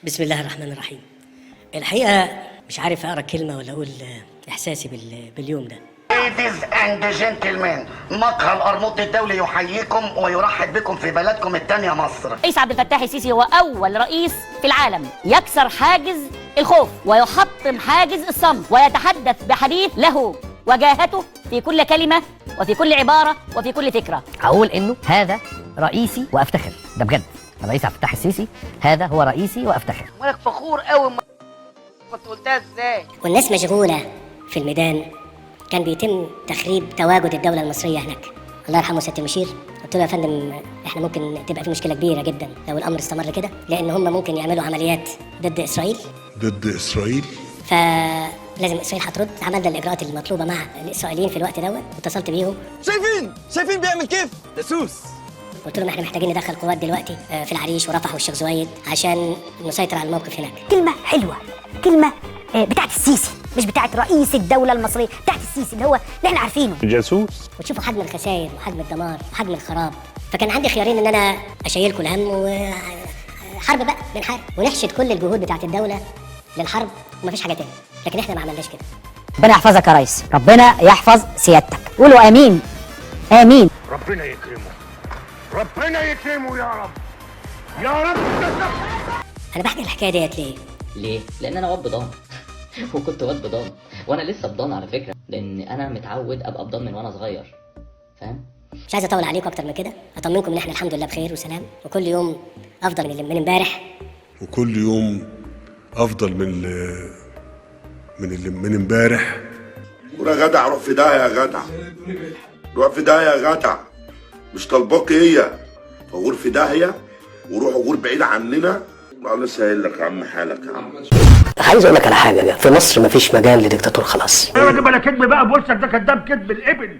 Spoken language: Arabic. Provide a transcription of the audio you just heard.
بسم الله الرحمن الرحيم. الحقيقة مش عارف أقرأ كلمة ولا أقول إحساسي باليوم ده. Ladies and gentlemen، مقهى القرموط الدولي يحييكم ويرحب بكم في بلدكم الثانية مصر. رئيس عبد الفتاح السيسي هو أول رئيس في العالم يكسر حاجز الخوف ويحطم حاجز الصمت ويتحدث بحديث له وجاهته في كل كلمة وفي كل عبارة وفي كل فكرة. أقول إنه هذا رئيسي وأفتخر، ده بجد. الرئيس عبد الفتاح السيسي هذا هو رئيسي وأفتخر. مالك فخور قوي كنت قلتها ازاي؟ والناس مشغولة في الميدان، كان بيتم تخريب تواجد الدولة المصرية هناك. الله يرحمه سيادة المشير، قلت له يا فندم احنا ممكن تبقى في مشكلة كبيرة جدا لو الأمر استمر كده، لأن هم ممكن يعملوا عمليات ضد إسرائيل. فلازم إسرائيل هترد. عملنا الإجراءات المطلوبة مع الإسرائيليين في الوقت دوت، واتصلت بيهم. شايفين بيعمل كيف؟ دسوس. قلت لهم احنا محتاجين ندخل قوات دلوقتي في العريش ورفح والشيخ زويد عشان نسيطر على الموقف هناك. كلمة حلوة، كلمة بتاعت السيسي، مش بتاعت رئيس الدولة المصرية، بتاعت السيسي اللي هو اللي احنا عارفينه. جاسوس. وتشوفوا حجم الخسائر وحجم الدمار وحجم الخراب. فكان عندي خيارين، ان انا اشيلكم الهم وحرب بقى، بنحارب ونحشد كل الجهود بتاعت الدولة للحرب ومفيش حاجة تاني. لكن احنا ما عملناش كده. ربنا يحفظك يا ريس، ربنا يحفظ سيادتك. قولوا آمين. آمين. ربنا يكرمه، ربنا يكرمه يا رب، يا رب. انا بحكي الحكاية ديت ليه؟ ليه؟ لأن أنا واد بضان وكنت واد بضان وأنا لسه بضان على فكرة، لأن أنا متعود أبقى بضان من وأنا صغير، فاهم؟ مش عايز اطول عليكم اكتر من كده، اطمنكم ان احنا الحمد لله بخير وسلام، وكل يوم افضل من امبارح، وكل يوم افضل من امبارح. يا جدع روح في ده يا جدع، روح في ده يا جدع، مش طالباك هي، فغور في داهيه وروح غور بعيد عننا. الله يسهل لك يا عم حالك يا عم. عايز اقول لك على حاجه، في مصر مفيش مجال لديكتاتور خلاص. ايوه، ده بلا كدب بقى، بوشك ده كداب كدب الابن.